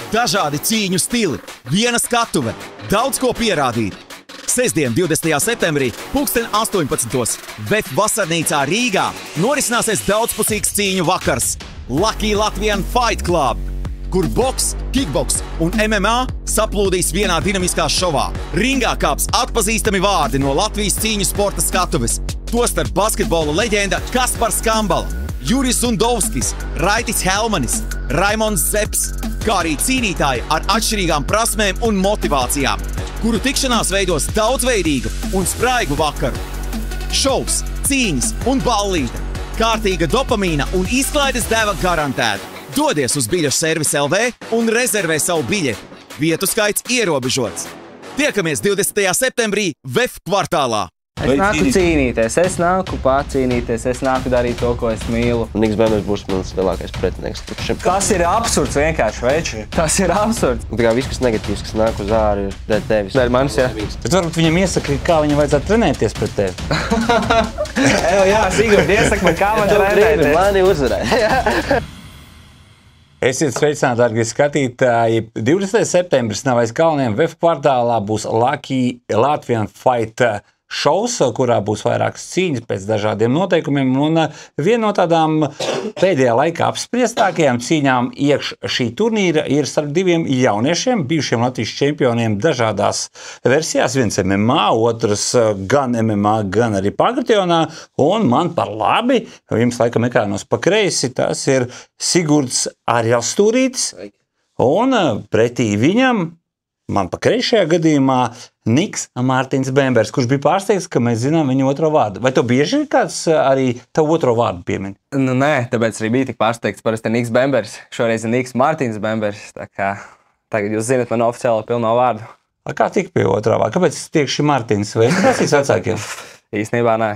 Dažādi cīņu stili, viena skatuve, daudz ko pierādīt. Sestdien, 20. septembrī, 18:00 VF vasarnīcā Rīgā norisināsies daudzpusīgs cīņu vakars Lucky Latvian Fight Club, kur boks, kickboks un MMA saplūdīs vienā dinamiskā šovā. Ringā kāps atpazīstami vārdi no Latvijas cīņu sporta skatuves, tostarp basketbola leģenda Kaspars Kambala, Juris Undovskis, Raitis Helmanis, Raimonds Zeps, kā arī cīnītāji ar atšķirīgām prasmēm un motivācijām, kuru tikšanās veidos daudzveidīgu un spraigu vakaru. Šovs, cīņas un ballīte, kārtīga dopamīna un izklaides deva garantēta. Dodies uz biļešu servisu LV un rezervē savu biļeti. Vietu skaits ierobežots. Tiekamies 20. septembrī VF kvartālā. Es nāku cīnīties, es nāku pacīnīties, es nāku darīt to, ko es mīlu. Niks Bembers būs mans lielākais pretinieks. Tas ir absurds vienkārši, veči. Tas ir absurds. Tā kā viss, kas negatīvs, kas nāk uz āru, ir dēļ tevis. Dēļ manis, jā. Bet varbūt viņam iesaka, kā viņam vajadzētu trenēties pret tevi. Jā, Sigurd, iesaka man, kā man trenēties. Mani uzvarēja. Esiet sveicināti, dārgie skatītāji. 20. septembris Navais Kalniem VF kvartālā būs Lucky Latvian Fight šovs, kurā būs vairākas cīņas pēc dažādiem noteikumiem. Un viena no tādām pēdējā laikā apspriestākajām cīņām iekš šī turnīra ir starp diviem jauniešiem, bijušiem Latvijas čempioniem dažādās versijās. Viens MMA, otrs gan MMA, gan arī pagrationā. Un man par labi, jums laikam ekrānos pa kreisi, tas ir Sigurds Arjastūrītis. Un pretī viņam, man pa kreisajā gadījumā, Niks Mārtiņš Bembers, kurš bija pārsteigts, ka mēs zinām viņu otro vārdu. Vai tev bieži ir kāds arī tavu otro vārdu piemin? Nu, nē, tāpēc arī bija tik pārsteigts. Parasti Niks Bembers. Šoreiz ir Niks Mārtiņš Bembers. Tā kā tagad jūs zinat manu oficiālo pilno vārdu. Kā tik pie otrā vārda? Kāpēc tieši Mārtiņš? Vai tas ir vecākiem? Īstenībā nē.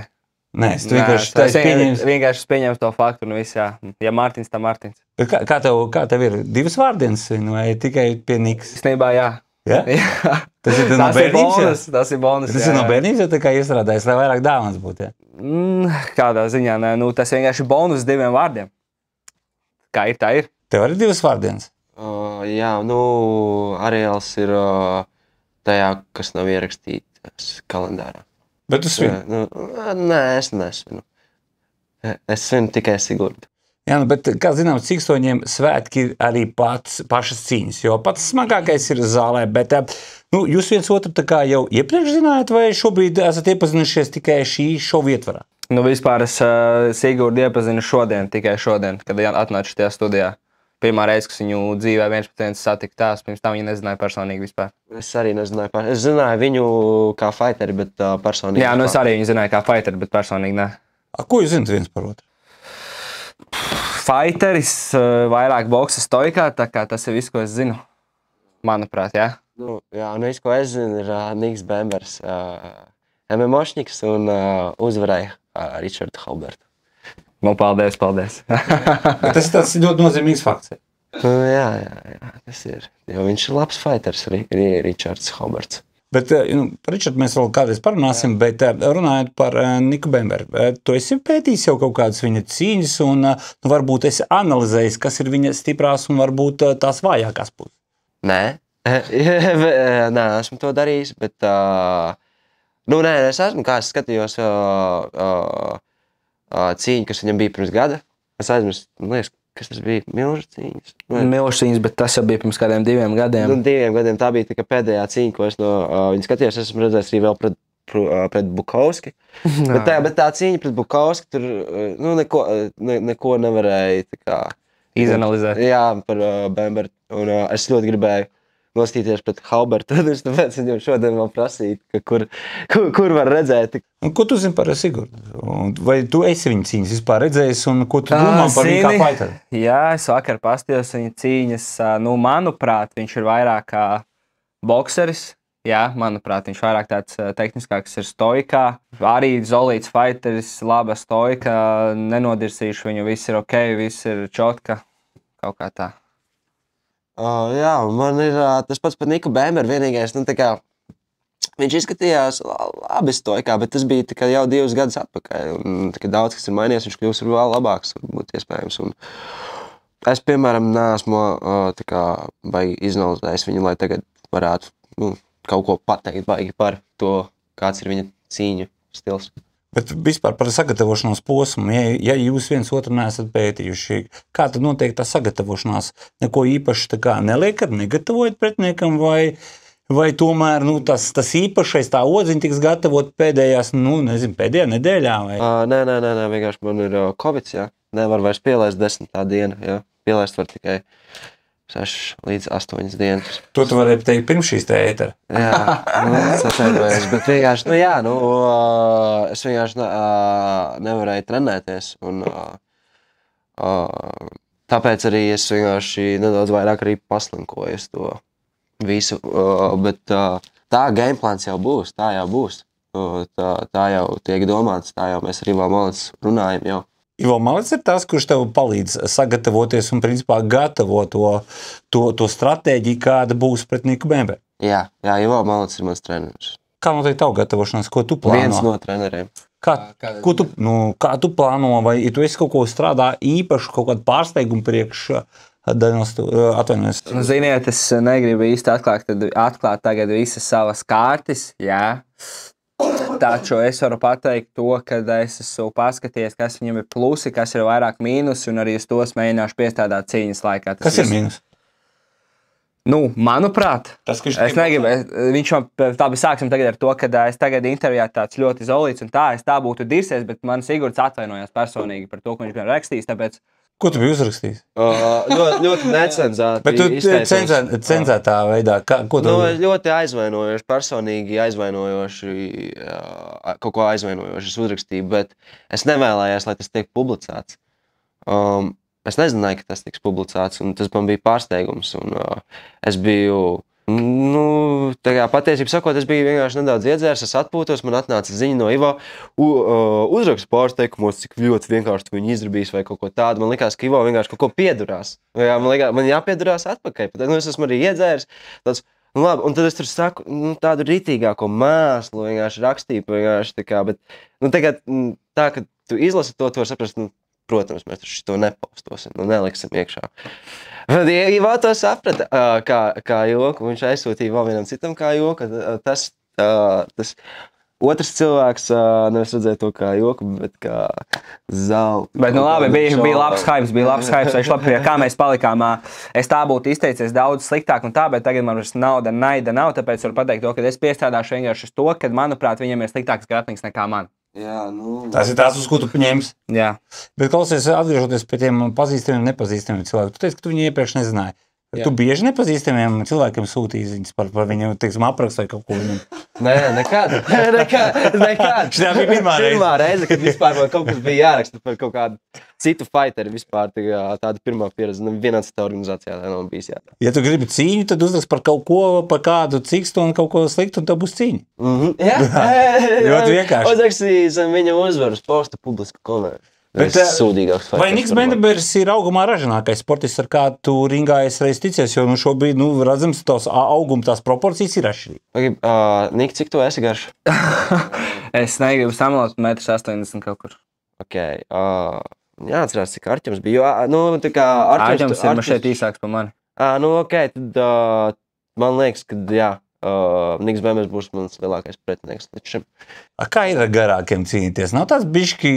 Nē, tu vienkārši pieņems to faktu un viss, jā. Ja Mārtiņš, tā Mārtiņš. Kā tev ir divas vārdienas vai tikai pie Niks? Īstenībā, jā. Ja? Tas ir no bērnības. Tas ir bonus. Tas ir no bērnības, ja tā kā iestrādājas, lai vairāk dāvans būtu. Ja? Kādā ziņā, nē, nu, tas vienkārši bonus diviem vārdiem. Kā ir, tā ir. Tev arī divas vārdienas? Jā, nu, Ariels ir tajā, kas nav ierakstīts kalendārā. Bet tu svin? Nē, es nesvinu. Es svinu tikai Sigurdu. Jā, nu, bet, kā zināms, Cikstoņiem svētki ir arī pašas cīņas, jo pats smagākais ir zālē, bet nu, jūs viens otru tā kā jau iepriekš zinājāt, vai šobrīd esat iepazinušies tikai šī šova ietvarā? Nu, vispār es Sigurdu iepazinu tikai šodien, kad atnācu šajā studijā. Pirmā reize, kas viņu dzīvē viens pēc viens satika tās, pirms tam viņa nezināja personīgi vispār. Es arī nezināju, es zināju viņu kā fighteri, bet personīgi. Jā, nu es arī viņu zināju kā fighteri, bet personīgi ne. Ko jūs zināt viens par otru? Fighteris, vairāk boksa stoikā, tā kā tas ir viss, ko es zinu. Manuprāt, jā. Nu, viss, ko es zinu, ir Niks Bembers, MMOšņiks un uzvarēja Richardu Halbertu. Nu, paldies. Tas ir tāds ļoti nozīmīgs fakts. Jā, tas ir. Jo viņš ir labs fighters, Richards Halberts. Bet, par Richardu mēs vēl kādreiz parunāsim, bet runājot par Niku Bemberu, tu esi pētījis jau kaut kādas viņa cīņas un varbūt esi analizējis, kas ir viņa stiprās un varbūt tās vājākās puses? Nē, esmu to darījis, bet, es esmu, kā es skatījos cīņu, kas viņam bija pirms gada. Es aizmirstu, kas tas bija? Milžu cīņas? Milžu cīņas, bet tas jau bija pirms kādiem 2 gadiem. 2 gadiem tā bija tikai pēdējā cīņa, ko es no viņa skatījos. Es esmu redzējis arī vēl pret Bukovski. bet tā cīņa pret Bukovski, tur neko nevarēja tā kā izanalizēt. Jā, par Bemberu. Un es ļoti gribēju nostīties pret Halbertu, tāpēc viņam šodien vēl prasīt, kur var redzēt. Un ko tu zini par Sigurdu? Vai tu esi viņa cīņas vispār redzējis un ko tu domā par viņu kā fighteri? Jā, es vakar pastījos viņa cīņas. Nu, manuprāt, viņš ir vairāk kā bokseris. Jā, manuprāt, viņš vairāk tāds tehniskāks ir stoikā. Arī zolīts fighteris, laba stoika, nenodirsīšu viņu, viss ir ok, viss ir čotka, kaut kā tā. Jā, man ir tas pats par Niku Bemberu vienīgais, tā kā viņš izskatījās labi stoikā, bet tas bija tikai jau 2 gadus atpakaļ. Un, daudz, kas ir mainījies, viņš kļūst vēl labāks, varbūt iespējams. Un Es, piemēram, neesmu tā kā baigi izanalizējis viņu, lai tagad varētu kaut ko pateikt baigi par to, kāds ir viņa cīņu stils. Bet vispār par sagatavošanās posmu, ja jūs viens otru neesat pētījuši, kā tad notiek tā sagatavošanās? Neko īpaši tā kā neliekat, negatavojat pretiniekam, vai tomēr tas īpašais tā odziņa tiks gatavot pēdējās, pēdējā nedēļā? Vai? Nē, vienkārši man ir Covid, jā. Nevar vairs pielaist 10. dienu, jā. Pielaist var tikai 6 līdz 8 dienas. To tu varēji teikt pirms šīs te ētera. Jā, es atvainojos, bet vienkārši, es vienkārši nevarēju trenēties, un tāpēc arī es vienkārši nedaudz vairāk arī paslinkoju uz to visu, bet tā gameplāns jau būs, tā jau būs, tā jau tiek domāts, tā jau mēs ar Ivo Malec runājam jau. Ivo Malec ir tas, kurš tev palīdz sagatavoties un principā gatavo to stratēģiju, kāda būs pretnieku BMW. Jā, Ivo Malec ir mans treneris. Kā notiek tavu gatavošanās, ko tu plāno? Viens no treneriem. Kā tu plāno, vai tu esi kaut ko strādā īpašu, kaut kādu pārsteigumu priekš atvainojas? Ziniet, es negribu īsti atklāt tagad visas savas kārtas, jā. Taču es varu pateikt to, ka es esmu paskatījies, kas viņam ir plusi, kas ir vairāk mīnusi, un arī uz tos mēģināšu piestādāt cīņas laikā. Kas ir mīnus? Manuprāt, es negribu, sāksim tagad ar to, ka es tagad intervijā tāds ļoti izolīts, un es tā būtu dirsies, bet man Sigurds atvainojās personīgi par to, ko viņš bija rakstījis, tāpēc... Ko tu biji uzrakstījis? Ļoti necenzēti. Bet tu cenzētā veidā, ko tu... Ļoti aizvainojoši, personīgi aizvainojoši, kaut ko aizvainojoši es uzrakstīju, bet es nevēlējos, lai tas tiek publicēts. Es nezināju, ka tas tiks publicēts, un tas man bija pārsteigums, un es biju... patiesībā sakot, es biju vienkārši nedaudz iedzērs, es atpūtos, man atnāca ziņa no Ivo, uzraksta pārsteigumos, cik ļoti vienkārši viņu izdarījis vai kaut ko tādu. Man likās, ka Ivo vienkārši kaut ko piedurās. Man jāpiedurās atpakaļ. Es esmu arī iedzērs. Labi, un tad es tur saku tādu ritīgāko mēslu, vienkārši rakstīju, vienkārši tā kā, bet tagad tā, ka tu izlasi to, tu var saprast, protams, mēs taču to nepaustosim, neliksim iekšā. Bet Ivo to saprata kā joku, viņš aizsūtīja vēl vienam citam kā joku. Tas otrs cilvēks nevis redzēja to kā joku, bet kā zeltu. Bet labi, bija labs hypes, viņš labi, kā mēs palikām. Es tā būtu izteicies daudz sliktāk un tā, bet tagad man vairs naida nav, tāpēc varu pateikt to, ka es piestrādāšu vienkārši uz to, ka, manuprāt, viņam ir sliktāks gratnings nekā man. Jā, Tas ir tās, uz ko tu paņēmis. Jā. Bet klausies, atgriežoties pie tiem pazīstamiem un nepazīstamiem cilvēkiem, tu teici, ka tu viņu iepriekš nezināji. Jā. Tu bieži nepazīstamiem cilvēkiem sūtīji ziņas par viņu, aprakstu vai kaut ko viņam? Nē, nekad. Šitā bija pirmā reize, kad vispār man kaut kas bija jāraksta par kaut kādu citu fighteri vispār. Tāda pirmā pieredze. Vienā citā organizācijā tā nav bijis jātā. Ja tu gribi cīņu, tad uzrakst par kaut ko, par kādu cikstu un kaut ko sliktu, un tev būs cīņa. Jā. Ļoti vienkārši. Uzrakstīja zem viņa uzvaras posta publisku komentāru. Vai Niks Bendebers ir augumā ražanākais sportists, ar kā tu ringā esi reiz ticies, jo šobrīd, redzams, tās auguma tās proporcijas ir atšķirīgi. Nik, cik tu esi garš? Es negribu samalot 1,80 m kaut kur. Jāatcerās, cik Arķems bija, Arķems ir šeit īsāks par mani. Tad man liekas, ka jā. Niks Bendebers būs mans lielākais pretinieks līdz šim. Kā ir ar garākiem cīnīties? Nav tāds bišķi,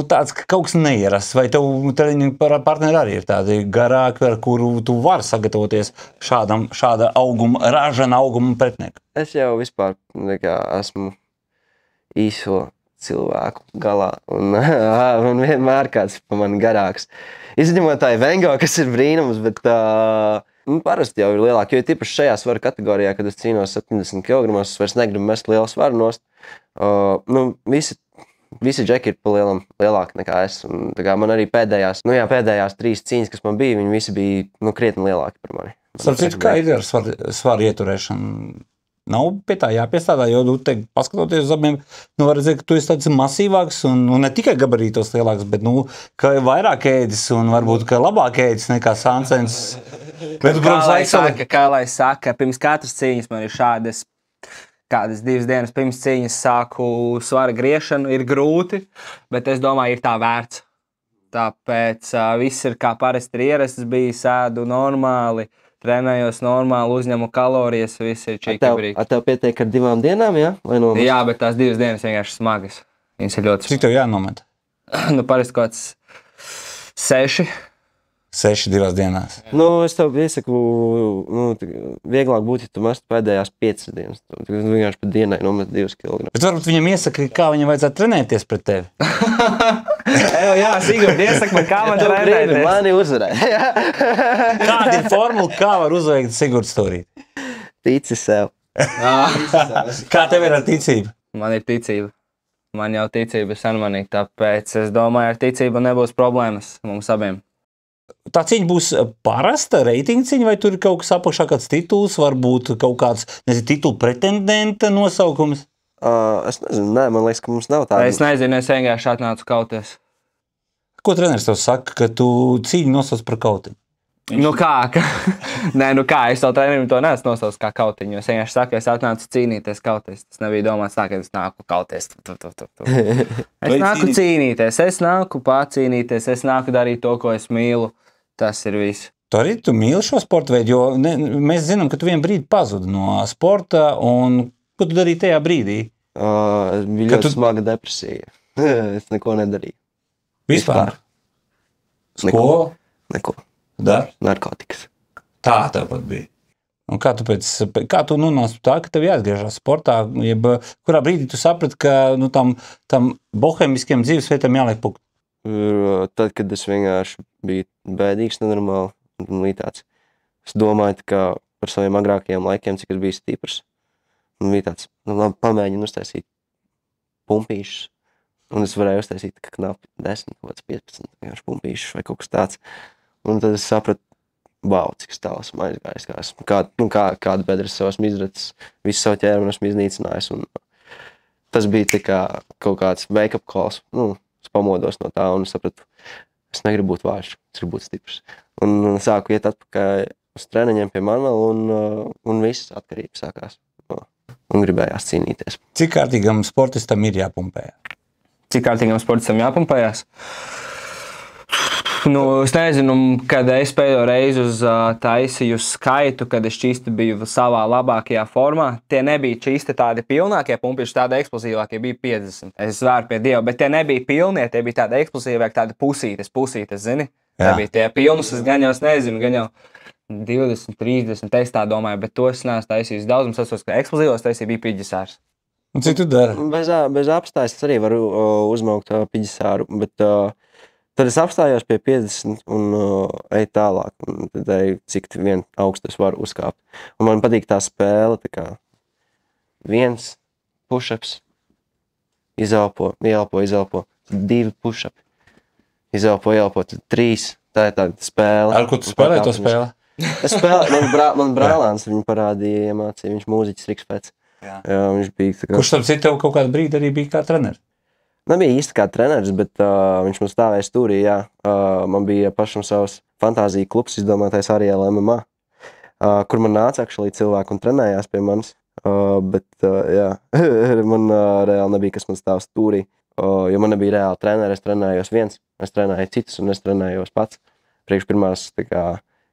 tāds, ka kaut kas neierasts, vai tev partneri arī ir tādi garāki, ar kuru tu vari sagatavoties šāda ražana auguma pretinieku? Es jau vispār esmu īso cilvēku galā, un vienmēr kāds pa mani garāks. Izņemot tā Vengo, kas ir brīnums, bet parasti jau ir lielāki, jo tipaši šajā svara kategorijā, kad es cīnos 70 kg, es vairs negribu mest lielu svaru nost. Visi džeki ir pa lielāki nekā es. Un, man arī pēdējās 3 cīņas, kas man bija, viņi visi bija krietni lielāki par mani. Starp citu, kā ir ar svaru ieturēšanu? Nav pie tā jāpiestrādā, jo, paskatoties uz abiem, var redzēt, ka tu esi tāds masīvāks un ne tikai gabarītos lielāks, bet, ka vairāk ēdis un varbūt, ka labāk ēdis nekā Sansens. Bet, kā lai saka, pirms katras cīņas man ir šādas, kādas 2 dienas pirms cīņas sāku svara griešanu, ir grūti, bet es domāju, ir tā vērts. Tāpēc viss ir kā parasti ir ierasts bijis, ēdu normāli, trenējos normāli, uzņemu kalorijas, viss ir čiki brīki. Tev pietiek ar 2 dienām, jā? Vai no? Jā, bet tās 2 dienas vienkārši smagas. Viņas ir ļoti Cik tev jānomet? Nu, parasti kaut kāds 6. 6 2 dienās. Nu, es tev iesaku, vieglāk būtu, ja tu mestu pēdējās 5 dienas. Tu vienkārši pa dienai nomet 2 kg. Bet varbūt viņam iesaka, kā viņam vajadzētu trenēties pret tevi. Jā, Sigurd, iesaka man, kā man trenēties. Mani uzvarēja. Kāda ir formula, kā var uzveikt Sigurds Stūrīt? Tici sev. Kā tev ir ar ticību? Man ir ticība. Man jau ticība ir sanmanīga, tāpēc es domāju, ar ticību nebūs problēmas mums abiem. Tā cīņa būs parasta reitinga cīņa, vai tur ir kaut kas apakšā, kāds tituls, varbūt kaut kāds, titulu pretendenta nosaukums? Es nezinu, man liekas, ka mums nav tāda. Es nezinu, es vienkārši atnācu kauties. Ko treneris tev saka, ka tu cīņu nosauc par kautiņu? Nu kā? Nē, nu kā, es savu trenerim to neesmu nosaucis kā kautiņu. Es vienkārši saku, es atnācu cīnīties kauties. Tas nebija domāts tā, ka es nāku kauties. Es nāku cīnīties, es nāku pacīnīties, es nāku darīt to, ko es mīlu. Tas ir viss. Tu arī tu mīli šo sporta veidu, jo mēs zinām, ka tu vienā brīdī pazudi no sporta, un ko tu darīji tajā brīdī? Bija ļoti smaga depresija. Es neko nedarīju. Vispār? Skola? Neko. Darbs? Narkotikas. Tā tāpat bija. Un kā tu nonāci tā, ka tev jāatgriežas sportā, jeb kurā brīdī tu saprati, ka tam bohemiskiem dzīvesveidam jāliek pukt? Tad, kad es vienkārši biju bēdīgs, nenormāli, un tāds. Es domāju, ka par saviem agrākajiem laikiem, cik es biju stiprs, un bija tāds, labi, pamēģinu uztaisīt pumpīšus, un es varēju uztaisīt knapi 10, 15 vienkārši pumpīšus vai kaut kas tāds. Un tad es sapratu, wow, cik es tālu esmu aizgājis, kādu bedru es sev esmu izracis, visu savu ķermeni esmu iznīcinājis. Un tas bija tā kā kaut kāds wake-up calls. Es pamodos no tā un sapratu, es negribu būt vājš, es gribu būt stiprs. Un sāku iet atpakaļ uz treniņiem pie Manuela un viss atkarība sākās. Un gribējās cīnīties. Cik kārtīgam sportistam ir jāpumpējās? Cik kārtīgam sportistam jāpumpējās? Es nezinu, kad es pēdējo reizi uz taisīju skaitu, kad es čisti biju savā labākajā formā. Tie nebija čisti tādi pilnākie pumpiši, tādi eksplozīvākie bija 50. Es svēru pie Dieva, bet tie nebija pilnie, tie bija tādi eksplozīvāki, tādi pusītes, zini? Tie bija tie pilnus, es gan jau nezinu, gan jau 20, 30, es tā domāju, bet to es neesmu taisījis daudz, mums esot, ka eksplozīvos taisīja bija piģisārs. Un cik tu dari? Bez apstājas es arī varu uzmaukt piģisāru, bet tad es apstājos pie 50 un eju tālāk, un tad eju, cik vien augstu es varu uzkāpt. Un man patīk tā spēle, tā kā 1 push-ups, izelpo, 2 push-upi, izelpo, tad 3, tā ir tāda spēle. Ar ko tu spēlē to spēli? Es spēlēju, man brālēns viņu parādīja, iemācīja, viņš mūziķis Rikspēc. Jā, viņš bija tā kā... Kurš tam citu tev kaut kādu brīdi arī bija kā treneris? Nebija īsti kā treneris, bet viņš man stāvēja stūrī, jā. Man bija pašam savs fantāzija klubs, izdomātais Ariel MMA, kur man nāca cilvēki un trenējās pie manis. Bet, jā, man reāli nebija, kas man stāv stūrī, jo man nebija reāli treneri, es trenējos viens, es trenēju citus un es trenējos pats. Priekš pirmās, tā kā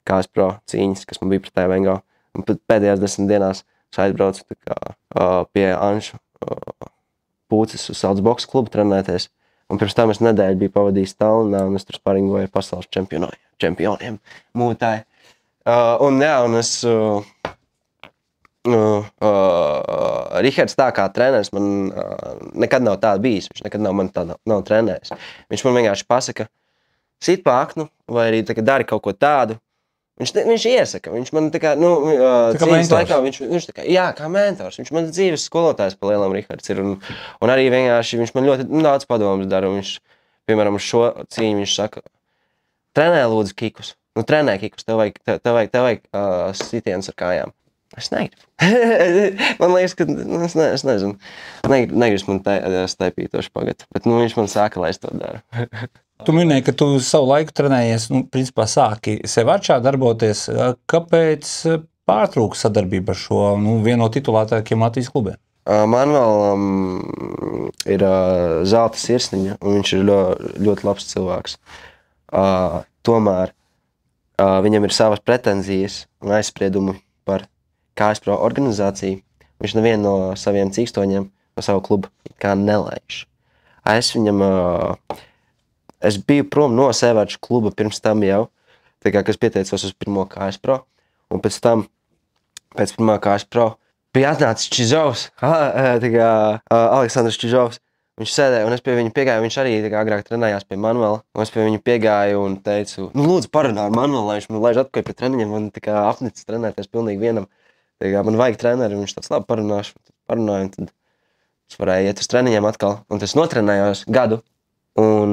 KS Pro cīņas, kas man bija pret Vengo. Un pēdējās 10 dienās es aizbraucu tā kā pie Anšu Pūces uz Salds boksa klubu trenēties. Un pirms tam es nedēļu biju pavadījis Tallinā un es tur sparingoju pasaules čempioniem mūtāji. Un jā, un es... Rihards tā kā treneris man nekad nav tāda bijis, viņš nekad nav man tāda nav treneris. Viņš man vienkārši pasaka, sit pa aknu vai arī tā, dari kaut ko tādu. Viņš iesaka, viņš man tā kā, cīņas laikā, viņš tā kā, jā, kā mentors, viņš man dzīves skolotājs pa lielam Rihards ir, un arī vienkārši viņš man ļoti daudz padomus dara, un viņš, piemēram, uz šo cīņu viņš saka, trenē lūdzu kikus, trenē kikus, tev vajag sitiens ar kājām. Es negribu. Man liekas, ka, es nezinu, negribas man staipīt to špagatu, bet viņš man saka, lai es to daru. Tu minēji, ka tu savu laiku trenējies, principā sāki sev atšā darboties. Kāpēc pārtrūka sadarbība ar šo vienu no titulētākiem Latvijas klubiem? Manuēlam ir zelta sirsniņa, un viņš ir ļoti labs cilvēks. Tomēr viņam ir savas pretenzijas un aizspriedumi par KSPRO organizāciju. Viņš nevienu no saviem cīkstoņiem, no savu klubu, kā nelaiž. Es biju prom no Sēvārču kluba pirms tam jau, tā kā, kas pieteicos uz pirmo KSPRO, un pēc tam, pēc pirmā KSPRO, bija atnācis Čizovs, Aleksandrs Čizovs. Viņš sēdēja, un es pie viņa piegāju, viņš arī agrāk trenējās pie Manuela, un es pie viņa piegāju un teicu, lūdzu parunā ar Manuelu, lai viņš man laiž atpakaļ pie treniņiem, man apnicis trenēties pilnīgi vienam. Man vajag treneri, un viņš tāds labi parunāju, un tad es varēju iet uz treniņiem atkal, un tas notrenējos gadu, un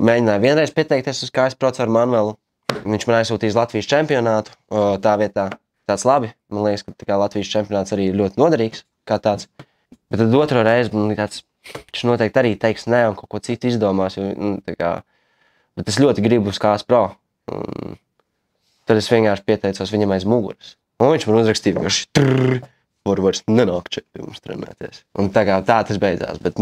mēģināju vienreiz pieteikties uz KSPRO ar Manuelu. Viņš man aizsūtīs Latvijas čempionātu, tā vietā. Tāds labi, man liekas, ka Latvijas čempionāts arī ir ļoti noderīgs, kā tāds. Bet tad otro reizi man tāds, viņš noteikti arī teiks nē un kaut ko citu izdomās, bet es ļoti gribu uz KSPRO. Tad es vienkārši pieteicos viņam aiz muguras. Un viņš man uzrakstīja, ka var vairs nenāk šeit pie mums trenēties. Un tā tas beidzās, bet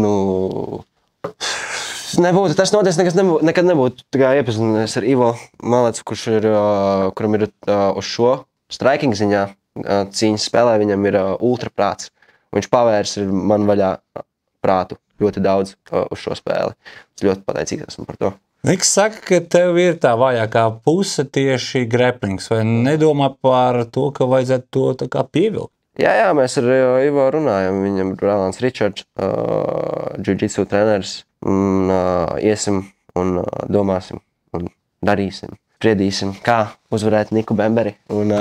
tas noteikti nekad nebūtu iepazinies ar Ivo Malecu, kuram ir uz šo striking ziņā cīņas spēlē, viņam ir ultraprāts. Viņš pavērs man vaļā prātu ļoti daudz uz šo spēli. Es ļoti pateicīgs esmu par to. Niks saka, ka tev ir tā vājākā puse tieši graplings, vai nedomā par to, ka vajadzētu to tā kā pievilkt? Jā, mēs ar Ivo runājam. Viņam ir Rālāns Ričards, jiu-jitsu treneris. Iesim un domāsim un darīsim. Spriedīsim, kā uzvarēt Niku Bemberi un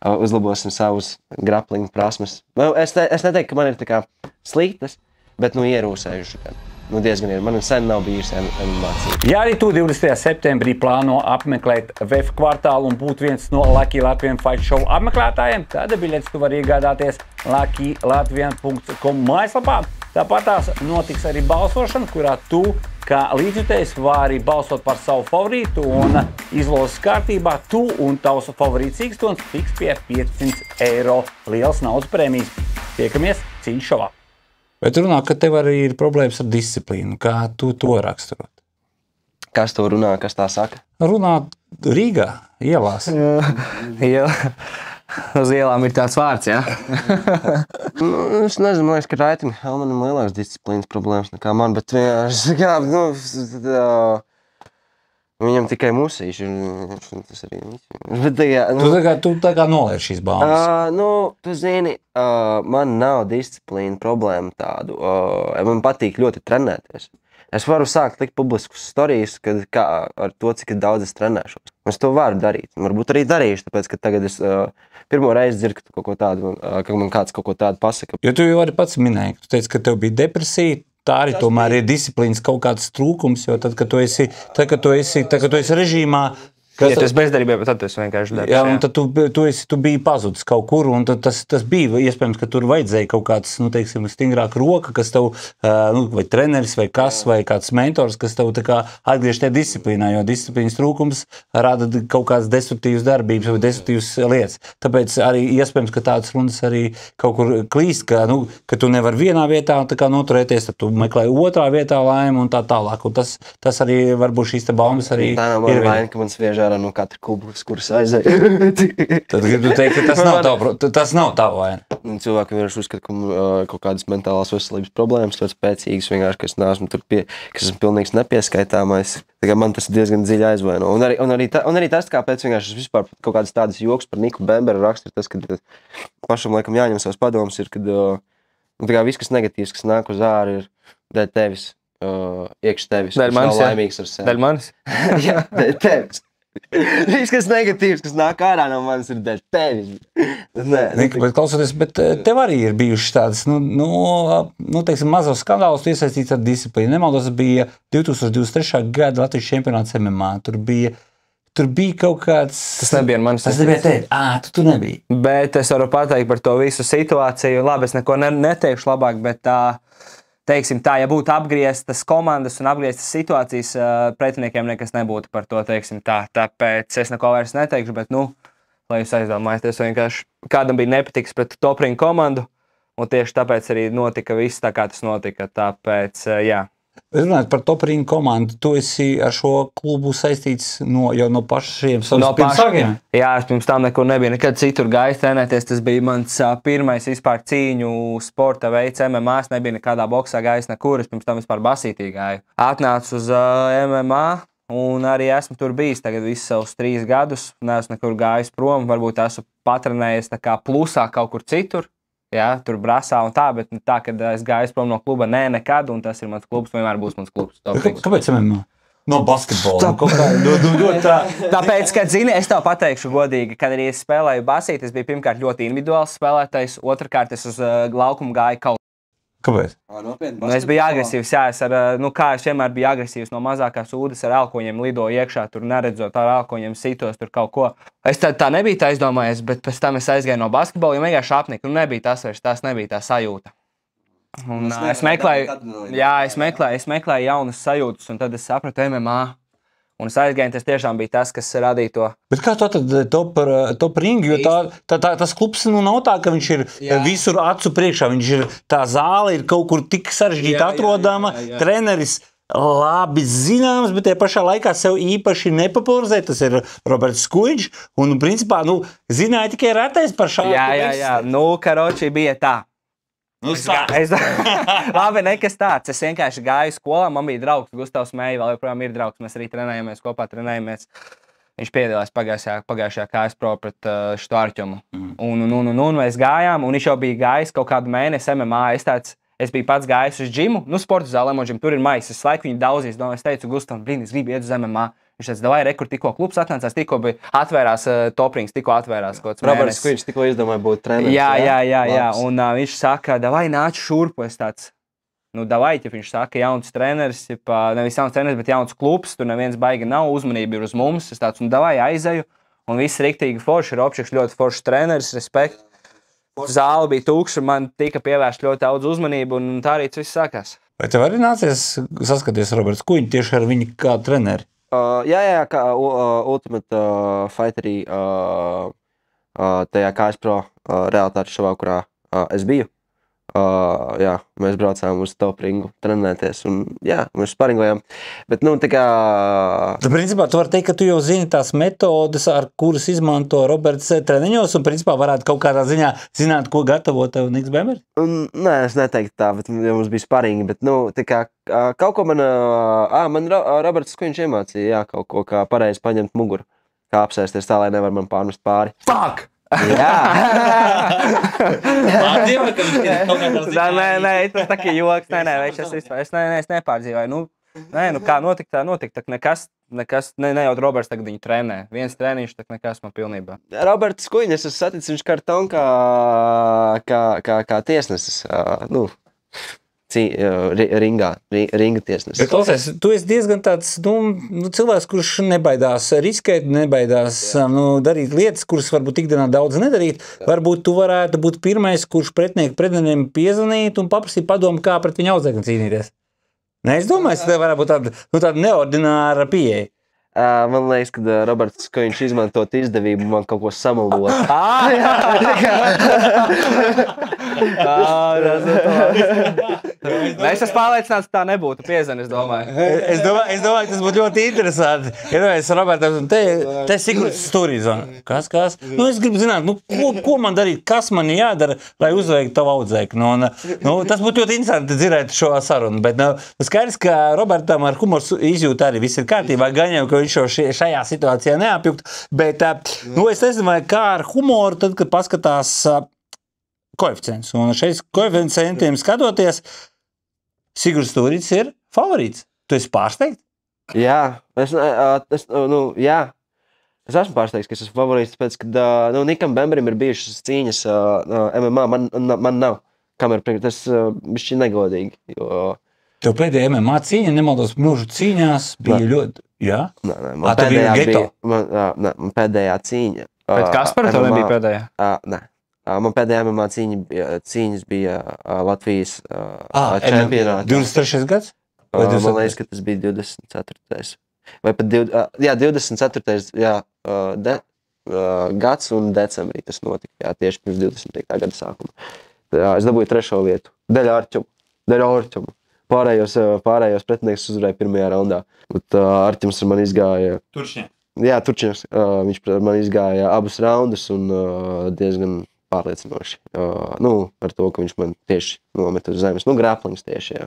uzlabosim savus grappling prasmes. Es neteiktu, ka man ir tā kā sliktas, bet ierūsējuši. Diezgan ir. Man sen nav bijusi animācija. Ja arī tu 20. septembrī plāno apmeklēt VF kvartālu un būt viens no Lucky Latvian Fight Show apmeklētājiem, tad biļetes tu vari iegādāties luckylatvian.com mājaslapā. Tāpat tās notiks arī balsošana, kurā tu kā līdzjutējs vari balsot par savu favorītu un izlozes kārtībā tu un tavs favorīts cīkstons tiks pie 500 eiro liels naudas prēmijas. Tiekamies cīņas šovā. Bet runā, ka tev arī ir problēmas ar disciplīnu. Kā tu to raksturot? Kas to runā, kas tā saka? Runā Rīgā, ielās. Uz ielām ir tāds vārds, jā? Es nezinu, man liekas, ka Raitim Helmanam lielāks disciplīnas problēmas nekā man, bet vienkārši, viņam tikai musīši, un tas arī viņš. Tu tā kā noliec šīs baumas. Tu zini, man nav disciplīna problēma tādu. Man patīk ļoti trenēties. Es varu sākt likt publiskus storijas, ar to, cik daudz es trenēšos. Es to varu darīt. Varbūt arī darīšu, tāpēc, ka tagad es pirmo reizi dzirdu kaut ko tādu, ka man kāds kaut ko tādu pasaka. Jo tu jau arī pats minēji, ka tu teici, ka tev bija depresija. Tā arī tomēr ir disciplīnas kaut kāds trūkums, jo tad, kad tu esi režīmā, Ja tu esi bezdarībā, bet tad tu esi vienkārši darbs. Jā, un tad tu biji pazudis kaut kur, un tas bija iespējams, ka tur vajadzēja kaut kāds, stingrāk roka, kas tev, vai treneris, vai kas, vai kāds mentors, kas tev tā kā atgriež tajā disciplīnā, jo disciplīnas trūkums rada kaut kādas destruktīvas darbības vai destruktīvas lietas. Tāpēc arī iespējams, ka tādas runas arī kaut kur klīst, ka tu nevar vienā vietā tā kā noturēties, tad tu meklē otrā vietā laimu un tā tālāk. Un tas arī varbūt šīs te baumas arī tā nav mana vaina, ka man sviež ārā no katra kluba, kuras aizēja. Tad gribu teikt, ka tas nav tava vaina. Cilvēki vienkārši uzskata, ka kaut kādas mentālās veselības problēmas ļoti spēcīgas, vienkārši, ka es neesmu tur kas esmu pilnīgs nepieskaitāmais. Man tas diezgan dziļi aizvaino. Un arī tas, kāpēc vienkārši es vispār kaut kādas tādas joks par Niku Bemberu rakstu, ir tas, ka pašam laikam jāņem savas padomas, ir, kad viss, kas negatīvs, kas nāk uz āru, ir dēļ tevis, iekš tevis. Dēļ manis, jā. Laimīgs ar sevi. Dēļ manis? Jā, dēļ tevis. Viss, kas negatīvs, kas nāk ārā no manis, ir dēļ tevis. Bet klausoties, bet tev arī ir bijuši tādas, teiksim, mazos skandālus, tu iesaistīts ar disciplīnu. Nemaldos, bija 2023. gada Latvijas čempionāts MMA. Tur bija kaut kāds... Tas nebija manis. Tas nebija tevi. Tu nebija. Bet es varu pateikt par to visu situāciju. Labi, es neko neteikšu labāk, bet teiksim tā, ja būtu apgrieztas komandas un apgrieztas situācijas, pretiniekiem nekas nebūtu par to, teiksim tā. Tāpēc es neko vairs neteikšu, bet, lai jūs aizdomājaties, vienkārši kādam bija nepatiks pret Topringa komandu, Un tieši tāpēc arī notika viss tā, kā tas notika. Tāpēc, jā. Runājot par Top Ring komandu, tu esi ar šo klubu saistīts jau no pašiem pirmsākiem? Jā, es pirms tam nekur nebiju nekad citur gājis trenēties. Tas bija mans pirmais vispār cīņu sporta veids MMA. Es nebiju nekādā boksā gājis nekur. Es pirms tam vispār basītī gāju. Atnācu uz MMA un arī esmu tur bijis tagad visus savus 3 gadus. Neesmu nekur gājis prom. Varbūt esmu patrenējies tā kā plusā kaut kur citur. Jā, tur brasā un tā, bet tā, kad es gāju prom no kluba, nekad, un tas ir mans klubs, vienmēr būs mans klubs. Kāpēc MMA? No basketbola? Tāpēc, kad, zini, es tev pateikšu godīgi, kad arī es spēlēju basīti, es biju pirmkārt ļoti individuāls spēlētājs, otrkārt es uz laukumu gāju kaut. Kāpēc? Es biju agresīvs, jā, es vienmēr biju agresīvs no mazākās ūdas ar elkoņiem lidoju iekšā, tur neredzot ar elkoņiem sitos tur kaut ko. Es tā nebija tā izdomājies, bet pēc tam es aizgāju no basketbola, jo vienkārši apnika, nebija tas vairs, tās nebija tā sajūta. Un es meklēju jaunas sajūtas, un tad es sapratu MMA. Un es aizgāju, tas tiešām bija tas, kas radīja to. Bet kā tu tad Top Ring, jo tas klubs nav tā, ka viņš ir visur acu priekšā, tā zāle ir kaut kur tik sarežģīti atrodama, treneris labi zināms, bet tie pašā laikā sev īpaši nepopularizē, tas ir Roberts Skuiņš, un principā, zināja tikai retais par šādu. Jā, karoči bija tā. Labi, nekas tāds. Es vienkārši gāju skolā, man bija draugs Gustavs Meija, vēl joprojām ir draugs, mēs arī kopā trenējamies. Viņš piedalās pagājušajā KS Pro pret šito Arķomu. Un mēs gājām, un viņš jau bija gājis kaut kādu mēnesi MMA. Es biju pats gājis uz džimu, sporta zālē, tur ir mais, es laiku viņu daudzīs, es teicu Gustavam, es gribu iet uz MMA. Viņš teica, davai, rekur, tikko klubs atnācās, tikko bija atvērās Top Rings, tikko atvērās kaut kāds mēnesis. Roberts Skuiņš tikko izdomāja būt treneris. Jā. Un viņš saka, davai, nāc šurpu. Es tāds, davai, ja viņš saka, jauns treneris, nevis jauns treneris, bet jauns klubs, tur neviens baigi nav, uzmanība ir uz mums. Es tāds, davai, aizeju. Un viss riktīgi forši, Robčiks ļoti foršs treneris, respekt. Zāle bija tukša, man tika pievērst ļoti daudz uzmanību, un tā arī viss sākās. Vai tev arī nācies saskaties Roberts Skuiņš tieši ar viņu kā treneri? Jā, kā Ultimate Fighterī tajā KS Pro realitātes šovā, kurā es biju. Jā, mēs braucām uz Top Ringu trenēties un jā, mēs sparingojām. Bet, tā kā... Principā, tu vari teikt, ka tu jau zini tās metodes, ar kuras izmanto Roberts treniņos un, principā, varētu kaut kādā ziņā zināt, ko gatavo tev Niks Bemers? Nē, es neteiktu tā, bet mums bija sparingi, bet, tā kā kaut ko man Roberts Skuiņš iemācīja, jā, kaut ko kā pareizi paņemt muguru, kā apsēsties tā, lai nevar man pārmest pāri. Fuck! Jā. Nē, tas tā kā joks. Nē, es nepārdzīvoju. Kā notika, tā notika. Nekas, ne jau Roberts tagad viņu trenē. Viens treniņš, tak nekas man pilnībā. Roberts Skuiņš, es esmu saticis viņš kartonu kā tiesnesis. Ringa tiesnesis. Bet, klausies, tu esi diezgan tāds cilvēks, kurš nebaidās riskēt, nebaidās darīt lietas, kuras varbūt ikdienā daudz nedarīt. Varbūt tu varētu būt pirmais, kurš pretiniekiem piezvanīt un paprasīt padomu, kā pret viņu audzēkni cīnīties. Nē, es domāju, ka tev varētu būt tāda neordināra pieeja. Man liekas, ka Roberts Skuiņš izmantot izdevību man kaut ko samalot. Es esmu pārliecināts, tā nebūtu piezvani, es domāju. Es domāju, tas būtu ļoti interesanti. Ja es Robertam, te Sigurds Sturīs. Kas? Es gribu zināt, ko man darīt, kas man jādara, lai uzveiktu tavu audzēkni. Tas būtu ļoti interesanti dzirdēt šo sarunu. Bet skaidrs, ka Robertam ar humors izjūta arī viss ir kārtībā. Gan jau, ka viņš jau šajā situācijā neapjukt. Bet es nezinu, kā ar humoru, tad, kad paskatās koeficients. Un šeit koeficientiem skatoties, Sigurds Sturīs ir favorīts. Tu esi pārsteigts? Jā, es esmu pārsteigts, ka es esmu favorīts, tāpēc, ka Nikam Bemberim ir bijušas cīņas MMA, man nav. Tas bišķi negodīgi, jo... Tev pēdējā MMA cīņa, nemaldos, mūžu cīņās bija ļoti... Jā? Nē, man pēdējā cīņa... Bet Kaspar, tev nebija pēdējā? Nē. Man pēdējā MMA cīņas bija Latvijas čempionātā. 23. gads? Man liekas, ka tas bija 24. Vai pat 24. Gads un decembrī tas notika. Jā, tieši pirms 25. gada sākuma. jā, es dabūju 3. vietu. Dēļ Arķuma. Pārējos pretinieks uzvarēja pirmajā raundā. Bet Arķums ar mani izgāja... Turčņē. Jā, Turčņēs. Viņš ar mani izgāja abus raundus un diezgan pārliecinoši. Ar to, ka viņš man tieši nomet uz zemes. Grāplings tieši, jā.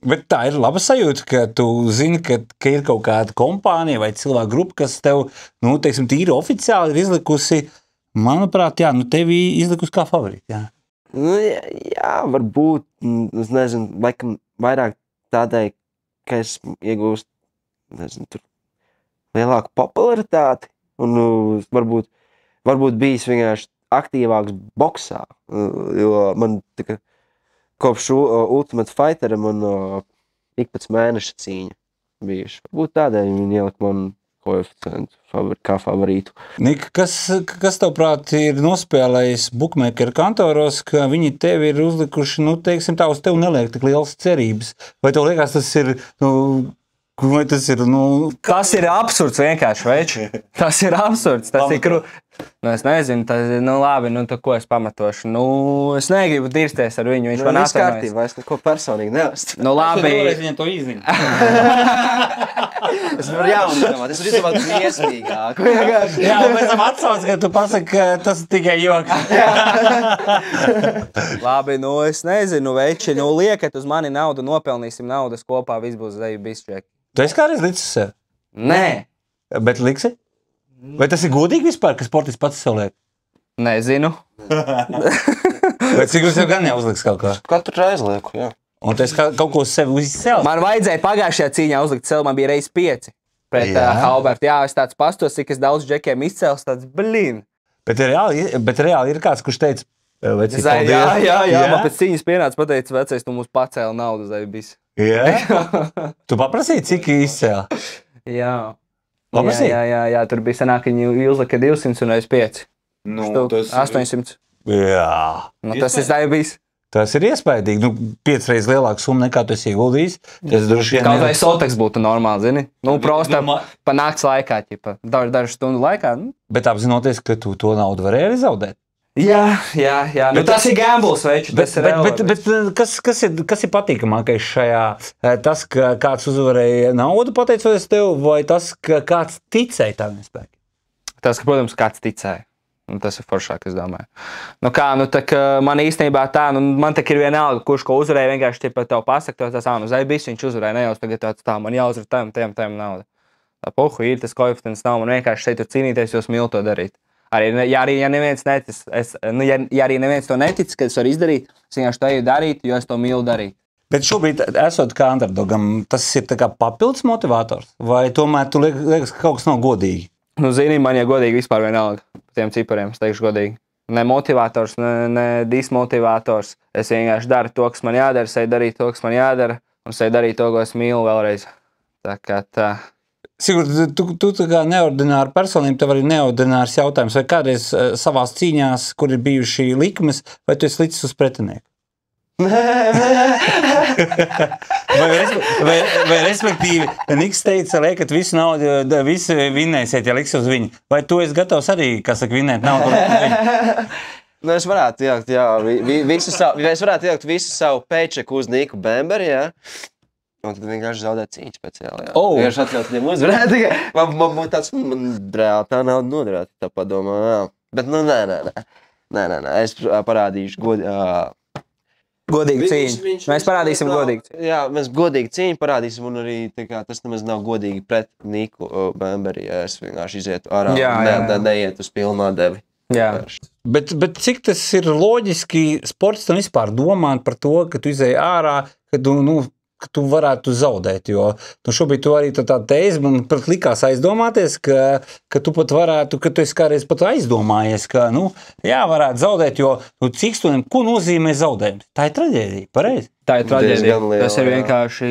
Bet tā ir laba sajūta, ka tu zini, ka ir kaut kāda kompānija vai cilvēku grupa, kas tev, teiksim, tīri oficiāli ir izlikusi, manuprāt, jā, tevi izlikusi kā favorīti, jā. Jā, varbūt, es nezinu, laikam vairāk tādai, ka es iegūstu, nezinu, tur lielāku popularitāti un varbūt bijis vienkārši aktīvāks boksā, jo man tika kopš Ultimate Fightera man ik pēc mēneša cīņa bijuši. Varbūt tādēļ viņi ielika man koeficientu kā favorītu. Nika, kas tev prāt ir nospēlējis bookmakeru kantoros, ka viņi tevi ir uzlikuši, teiksim tā, uz tevi neliek tik lielas cerības? Vai tev liekas, tas ir, Tas ir absurds vienkārši, veči. Tas ir absurds. Tas ir es nezinu, labi, tad ko es pamatošu? Es negribu dirsties ar viņu, viņš man atvainojas. Kārtībā, es neko personīgi neastu. Labi. Es viņam to izzinu. Es varu jāuzdomāt, es varu izdomāt briesmīgāku. Jā, un pēc tam atsauc, ka tu pasaki, ka tas tikai joks. Labi, es nezinu, veči, liekat uz mani naudu, nopelnīsim naudas kopā, viss būs zeju bisčeki. Tu esi kādreiz licis sev? Nē. Bet liksi? Vai tas ir godīgi vispār, ka sportists pats sev liek? Nezinu. Vai cik jūs jau gan neuzliks kaut kā? Katru reizi lieku, jā. Un tu esi kaut ko sev uzcēlis? Man vajadzēja pagājušajā cīņā uzlikt sev, man bija reiz 5 pret Halbertu. Jā, es tāds pastos, cik es daudz džekiem izcēlis, tāds blin. Bet reāli ir kāds, kurš teica, vecīt, paldies. Jā, man pēc cīņas pienāca pateica, vecais, tu mums pacēli naudu, zai bis. Jā? Tu paprasīji, cik izcēli? Jā. Paprasīji? Jā, tur bija sanāk, viņi uzlika 200 un reiz 5. 800. Jā. Tas ir zai bis. Tas ir iespaidīgi. 5 reizes lielāka summa nekā tu esi ieguldījis. Kaut vai Solteks būtu normāli, zini? Prosta pa nakts laikā, dažu stundu laikā. Bet apzinoties, ka tu to naudu varēji arī zaudēt. Jā. Tas ir gambles, veči. Bet kas ir patīkamākais šajā? Tas, ka kāds uzvarēja naudu pateicoties tev, vai tas, ka kāds ticēja tādiem spēkiem? Tas, ka, protams, kāds ticēja. Tas ir foršāk, es domāju. Man īstenībā tā, man tak ir vienalga, kurš ko uzvarēja, vienkārši tev pasaka, Zaibis, viņš uzvarēja, ne jau tagad tāds tā, man jāuzvar tam nauda. Tā pohu ir, tas koeficients nav, man vienkārši šeit tur cīnīties, jo es mīlu to darīt. Ja neviens to netic, ka es varu izdarīt, es vienkārši to eju darīt, jo es to mīlu darīt. Bet šobrīd, esot kā underdogam, tas ir tā kā papildus motivators? Vai tomēr tu liekas, ka kaut kas nav godīgi? Zini, man ja godīgi vispār vienalga par tiem cipariem, es teikšu godīgi. Ne motivators, ne dismotivators. Es vienkārši daru to, kas man jādara, es eju darīt to, kas man jādara, un es eju darīt to, ko es mīlu vēlreiz. Tā kā tā. Sigurd, tu tā kā neordināra personība, tev arī neordinārs jautājums, vai kādreiz savās cīņās, kur ir bijuši likumes, vai tu esi licis uz pretinieku? vai respektīvi, Niks teica, liekat visu naudu, visi vinnēsiet, ja liks uz viņu. Vai tu esi gatavs arī, kas saka, vinnēt naudu? Es varētu ielikt, es varētu ielikt visu savu paychecku uz Niku Bemberi, jā. Un tad vienkārši zaudēt cīņu speciāli, jā. Vienkārši atļaut viņiem uzvarēt. Man tāds, reāli tā nauda noderētu, tā padomā, jā. Bet, nē. Es parādīšu godīgu cīņu. Mēs parādīsim godīgu cīņu. Jā, mēs godīgu cīņu parādīsim, un arī tas nemaz nav godīgi pret Niku Bemberi, ja es vienkārši izietu ārā, neiet uz pilnā devi. Jā. Bet cik tas ir loģiski sportistam vispār domāt par to, ka tu izēji ārā, ka tu varētu zaudēt, jo šobrīd tu arī tā teizi, man pat likās aizdomāties, ka tu pat varētu, ka tu esi kādreiz pat aizdomājies, ka, varētu zaudēt, jo cik stundiem, ko nozīmē zaudējums? Tā ir traģēdija, pareizi? Tā ir traģēdija, tas ir vienkārši...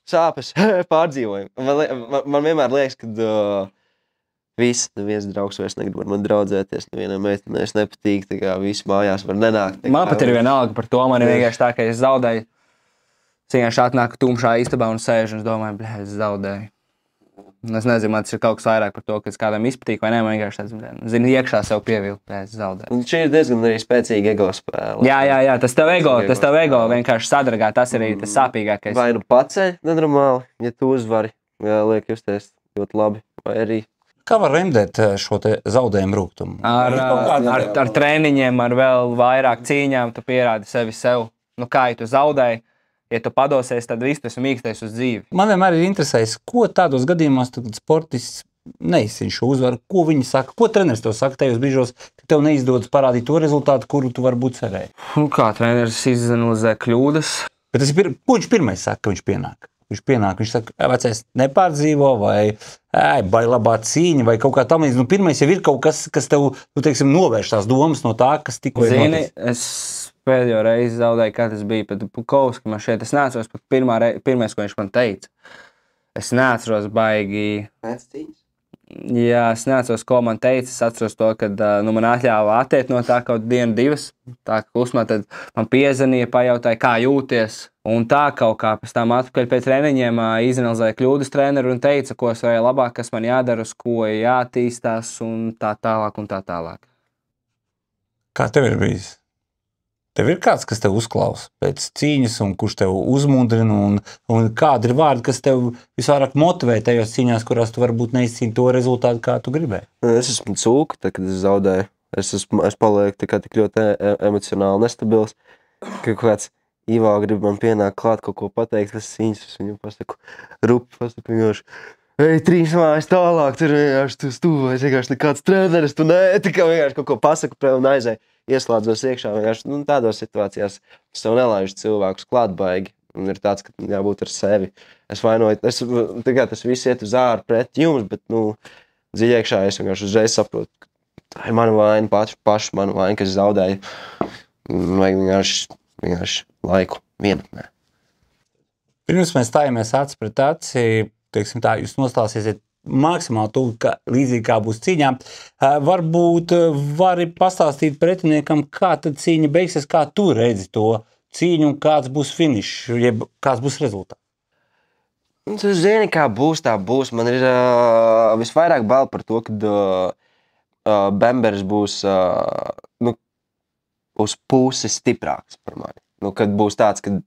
Sāpes, pārdzīvojumi. Man vienmēr liekas, ka neviens draugs vairs negrib ar mani draudzēties, nevienam meitenei es nepatīk, tā kā visi mājās var nenākt. Man pat ir vienalga par to, man ir vienkārši tā, ka es zaudēju. Es vienkārši atnāku tumšā istabā un sēžu un es domāju, es zaudēju. Es nezinu, man tas ir kaut kas vairāk par to, ka es kādam izpatīk vai ne, man vienkārši tāds, zinu, iekšā sev pievilkt, es zaudēju. Un šī ir diezgan arī spēcīga ego spēle. Jā, tas tev ego vienkārši sadragā, tas ir arī tas sāpīgākais. Vai nu paceļ nenormāli, ja tu uzvari, liek justies ļoti labi, vai arī... Kā var remdēt šo te zaudējumu rūgtumu? Ar treniņiem, ar vēl vairāk cīņām, tu pierādi sev. Nu kā, ja tu zaudēji, ja tu padosies, tad viss tu esi mīkstais uz dzīvi. Man vienmēr ir interesējis, ko tādos gadījumos sportists neizcīn šo uzvaru, ko viņi saka, ko treneris tev saka tajos brīžos, ka tev neizdodas parādīt to rezultātu, kuru tu varbūt cerēji. Kā treneris izanalizē kļūdas? Bet ko viņš pirmais saka, ka viņš pienāk? Viņš saka, vecais nepārdzīvo, vai labā cīņa, vai kaut kā tam līdz. Nu, pirmais jau ir kaut kas, kas tev, teiksim, novērš tās domas no tā, kas tikko ir noticis. Es pēdējo reizi zaudēju, kad tas bija pēc Bukovska. Man šeit, es neatceros pat pirmais, ko viņš man teica. Es neatceros baigi. Pēc cīņas? Jā, es neatceros, ko man teica. Es atceros to, kad man atļāva attiekt no tā kaut dienu, divas. Tā kā klusmā, tad man piezvanīja, pajautāja, kā jūties. Un tā kaut kā pēc tam atpakaļ pēc treniņiem izanalizēja kļūdas treneru un teica, ko es varēju labāk, kas man jādara, uz ko jātīstās un tā tālāk. Kā tev ir bijis? Tev ir kāds, kas tev uzklausa pēc cīņas un kurš tev uzmundrina un kādi ir vārdi, kas tev visvairāk motivē tajos cīņās, kurās tu varbūt neizcīni to rezultātu, kā tu gribēji? Es esmu cūka, tad, kad es zaudēju. Es palieku tik ļoti emocionāli nestabils, ka kāds Ivo grib man pienākt klāt kaut ko pateikt, kas cīņas, es viņu pasaku, vienkārši, ej, 3 mājas tālāk, tur vienkārši tu stūvēs, vienkārši nekāds treneris, tu tikai vienkārši kaut ko pasaku un aizēju, ieslēdzos iekšā, vienkārši, tādos situācijās es tev nelaižu cilvēkus klāt baigi, un ir tāds, ka jābūt ar sevi. Es vainoju, tagad tas viss iet uz āru pret jums, bet, dziļi iekšā es vienkārši uzreiz saprotu, ka tā ir mana vaina, paša mana vaina, kas zaudēju, vajag vienkārši laiku vienatnē. Pirms mēs stājamies acis pret aci, teiksim tā, jūs nostāsiesiet maksimāli tuvu, līdzīgi kā būs cīņām. Varbūt vari pastāstīt pretiniekam, kā tad cīņa beigsies, kā tu redzi to cīņu un kāds būs finišs, jeb kāds būs rezultāts? Tu zini, kā būs, tā būs. Man ir visvairāk bail par to, ka Bembers būs uz pusi stiprāks par mani. Kad būs tāds, kad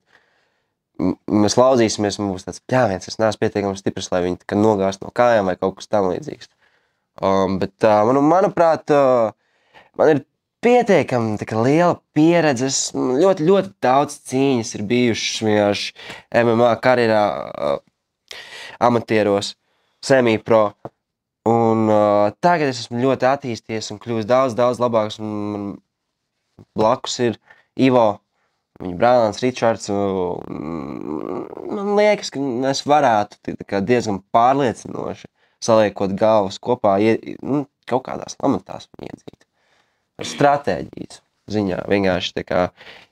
mēs lauzīsimies, man būs tāds pļāviens, es neesmu pietiekami stiprs, lai viņi nogāst no kājām vai kaut kas tam līdzīgs. Bet, manuprāt, man ir pietiekami liela pieredze. Ļoti, ļoti daudz cīņas ir bijušas vienkārši MMA karjerā, amatieros, semi-pro. Un tagad es esmu ļoti attīstījies un kļūst daudz labāks. Un blakus ir Ivo. Viņa brālēns Ričards, man liekas, ka es varētu diezgan pārliecinoši saliekot galvas kopā, kaut kādās lamatās viņu iedzīt. Ar stratēģijas ziņā vienkārši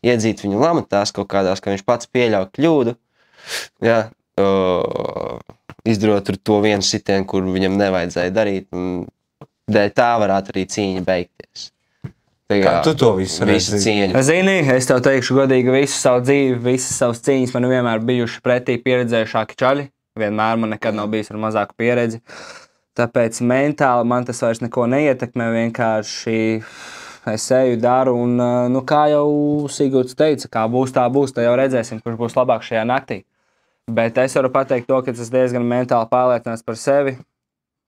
iedzīt viņu lamatās kaut kādās, ka viņš pats pieļauj kļūdu, izdarot to vienu sitienu, kur viņam nevajadzēja darīt, un dēļ tā varētu arī cīņa beigties. Kā tu to visu cieņu? Zini, es tev teikšu godīgi, visu savu dzīvi, visas savas cīņas man vienmēr bijuši pretī pieredzējušāki čaļi. Vienmēr man nekad nav bijis ar mazāku pieredzi. Tāpēc mentāli man tas vairs neko neietekmē, vienkārši es eju, daru un, kā jau Sigurds teica, kā būs, tā būs, tad jau redzēsim, kurš būs labāk šajā naktī. Bet es varu pateikt to, ka es diezgan mentāli pārliecināts par sevi,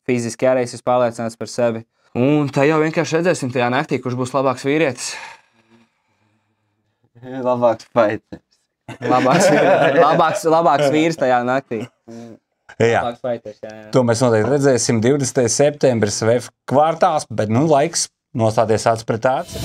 fiziski arī es pārliecināts par sevi. Un tā jau vienkārši redzēsim tajā naktī, kurš būs labāks vīrietis. Labāks fighters. Labāks vīrs tajā naktī. Jā. Labāks fighters, jā. To mēs noteikti redzēsim 20. septembris VF kvartāls, bet laiks nostāties acis pret aci.